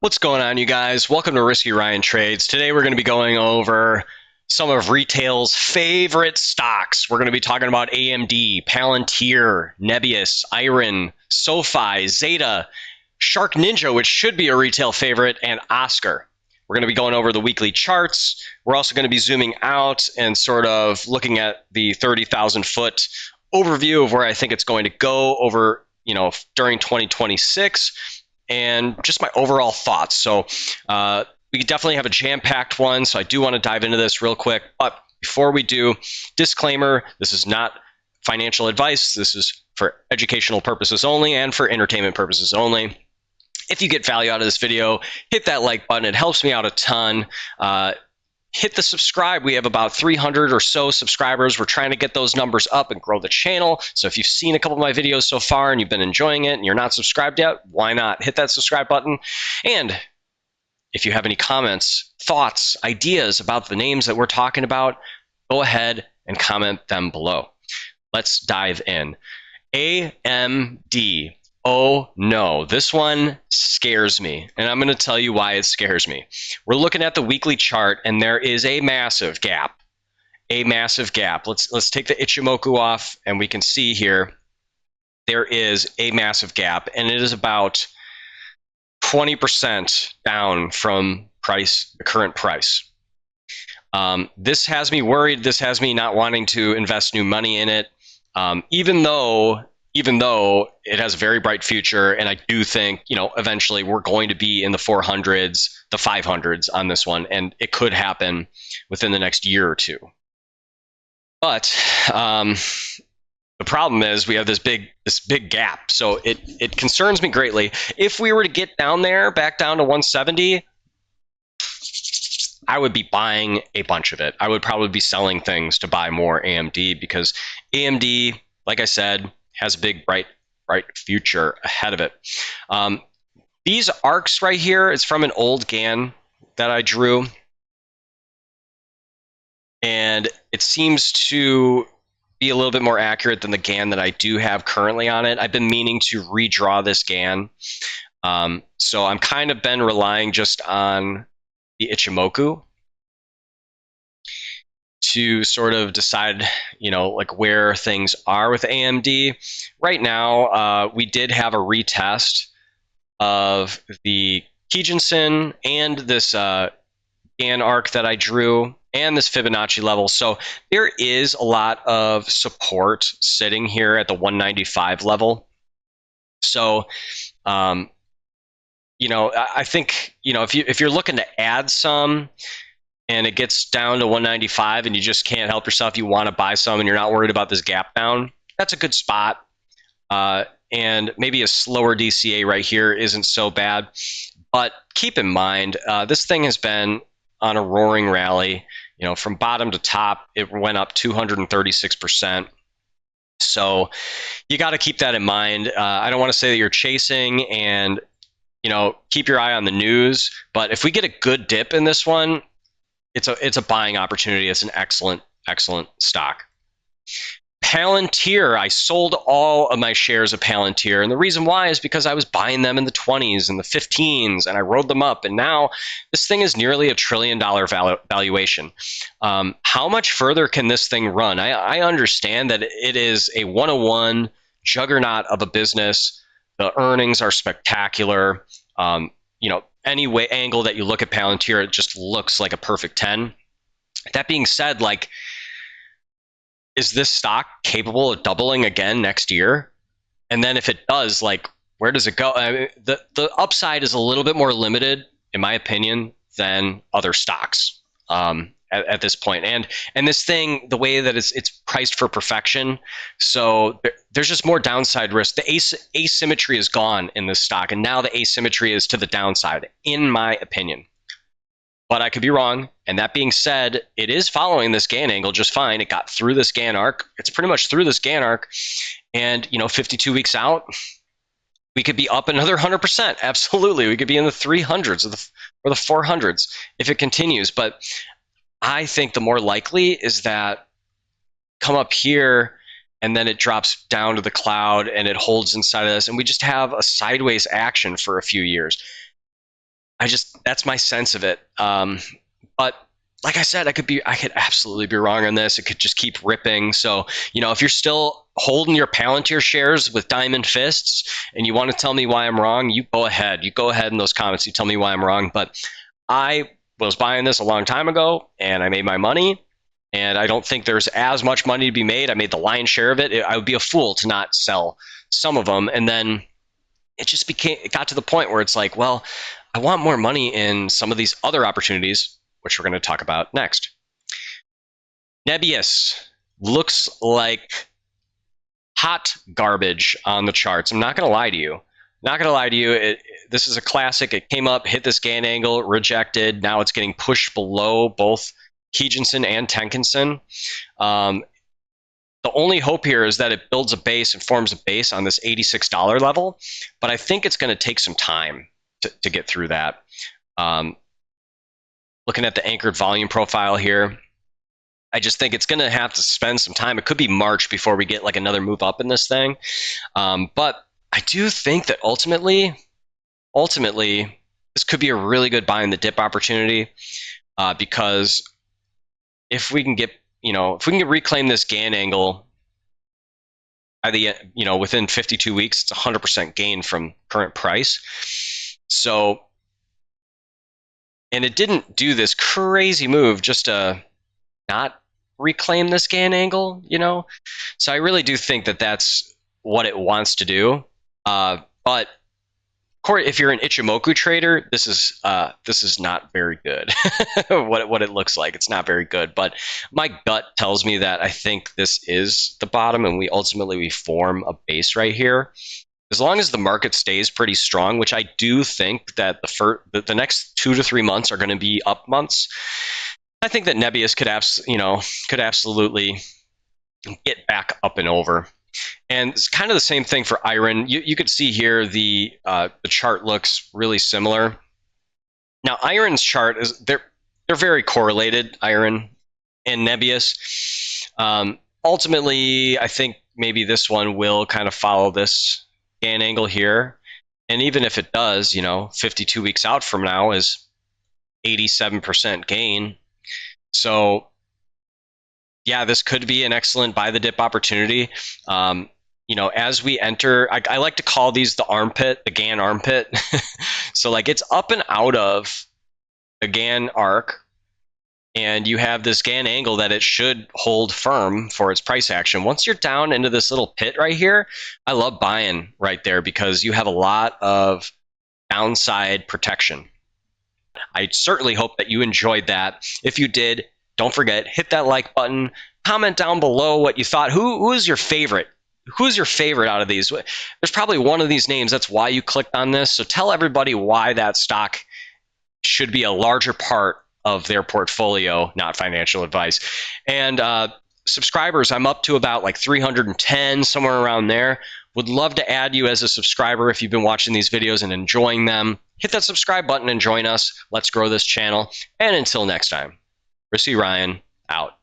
What's going on, you guys? Welcome to Risky Ryan Trades. Today we're going to be going over some of retail's favorite stocks. We're going to be talking about AMD, Palantir, Nebius, IREN, SoFi, Zeta, Shark Ninja, which should be a retail favorite, and Oscar. We're going to be going over the weekly charts. We're also going to be zooming out and sort of looking at the 30,000 foot overview of where I think it's going to go over, during 2026. And just my overall thoughts. So we definitely have a jam-packed one, so I do want to dive into this real quick. But before we do, disclaimer, this is not financial advice. This is for educational purposes only and for entertainment purposes only. If you get value out of this video, hit that like button. It helps me out a ton. Hit the subscribe. We have about 300 or so subscribers. We're trying to get those numbers up and grow the channel. So if you've seen a couple of my videos so far and you've been enjoying it and you're not subscribed yet, why not hit that subscribe button? And if you have any comments, thoughts, ideas about the names that we're talking about, go ahead and comment them below. Let's dive in. AMD. Oh no, this one scares me, and I'm going to tell you why it scares me. We're looking at the weekly chart, and there is a massive gap. A massive gap. Let's take the Ichimoku off, and we can see here there is a massive gap, and it is about 20% down from the current price. This has me worried. This has me not wanting to invest new money in it, even though it has a very bright future, and I do think, eventually we're going to be in the 400s, the 500s on this one, and it could happen within the next year or two. But the problem is we have this big gap, so it concerns me greatly. If we were to get down there, back down to 170, I would be buying a bunch of it. I would probably be selling things to buy more AMD, because AMD, like I said, has a big, bright future ahead of it. These arcs right here, it's from an old GAN that I drew. And it seems to be a little bit more accurate than the GAN that I do have currently on it. I've been meaning to redraw this GAN. So I'm kind of been relying just on the Ichimoku to sort of decide, like where things are with AMD. Right now, we did have a retest of the Kijinsen and this GAN arc that I drew, and this Fibonacci level. So there is a lot of support sitting here at the 195 level. So, I think, if you're looking to add some, and it gets down to 195 and you just can't help yourself, you want to buy some and you're not worried about this gap down, that's a good spot. And maybe a slower DCA right here isn't so bad. But keep in mind, this thing has been on a roaring rally. From bottom to top, it went up 236%. So you got to keep that in mind. I don't want to say that you're chasing and, keep your eye on the news. But if we get a good dip in this one, it's a buying opportunity. It's an excellent stock. Palantir, I sold all of my shares of Palantir, and the reason why is because I was buying them in the 20s and the 15s, and I rode them up, and now this thing is nearly $1 trillion valuation. How much further can this thing run? I understand that it is a 101 juggernaut of a business. The earnings are spectacular. Any angle that you look at Palantir, it just looks like a perfect 10. That being said, is this stock capable of doubling again next year? And then if it does, where does it go? The upside is a little bit more limited, in my opinion, than other stocks at this point. And this thing, the way that it's priced for perfection, so there's just more downside risk. The asymmetry is gone in this stock, and now the asymmetry is to the downside, in my opinion. But I could be wrong. And that being said, it is following this GAN angle just fine. It got through this GAN arc. It's pretty much through this GAN arc. And, 52 weeks out, we could be up another 100%. Absolutely. We could be in the 300s or the 400s if it continues. But I think the more likely is that come up here and then it drops down to the cloud and it holds inside of this, and we just have a sideways action for a few years. that's my sense of it. But like I said, I could absolutely be wrong on this. It could just keep ripping. So, if you're still holding your Palantir shares with diamond fists and you want to tell me why I'm wrong, you go ahead. You go ahead in those comments. You tell me why I'm wrong. But I was buying this a long time ago and I made my money. And I don't think there's as much money to be made. I made the lion's share of it. I would be a fool to not sell some of them. And then it got to the point where it's like, well, I want more money in some of these other opportunities, which we're going to talk about next. Nebius looks like hot garbage on the charts. I'm not going to lie to you. This is a classic. It came up, hit this Gann angle, rejected. Now it's getting pushed below both Kijinsen and Tenkan-sen. The only hope here is that it builds a base and forms a base on this $86 level, but I think it's going to take some time to get through that. Looking at the anchored volume profile here, I just think it's going to have to spend some time. It could be March before we get like another move up in this thing. But I do think that ultimately, this could be a really good buy in the dip opportunity because if we can reclaim this Gann angle by the, within 52 weeks, it's 100% gain from current price. So, and it didn't do this crazy move just to not reclaim this Gann angle, So I really do think that that's what it wants to do. But Corey, if you're an Ichimoku trader, this is not very good. what it looks like, it's not very good. But my gut tells me that I think this is the bottom, and we form a base right here. As long as the market stays pretty strong, which I do think that the next 2 to 3 months are going to be up months, I think that Nebius could absolutely get back up and over. And it's kind of the same thing for IREN. You could see here the chart looks really similar. Now IREN's chart is they're very correlated, IREN and Nebius. Ultimately, I think maybe this one will kind of follow this Gann angle here. And even if it does, 52 weeks out from now is 87% gain. So yeah, this could be an excellent buy the dip opportunity. As we enter, I like to call these the Gann armpit. So like it's up and out of the Gann arc, and you have this Gann angle that it should hold firm for its price action. Once you're down into this little pit right here, I love buying right there because you have a lot of downside protection. I certainly hope that you enjoyed that. If you did, don't forget, hit that like button, comment down below what you thought. Who is your favorite? Who's your favorite out of these? There's probably one of these names. That's why you clicked on this. So tell everybody why that stock should be a larger part of their portfolio, not financial advice. And subscribers, I'm up to about like 310, somewhere around there. Would love to add you as a subscriber if you've been watching these videos and enjoying them. Hit that subscribe button and join us. Let's grow this channel. And until next time, Risky Ryan, out.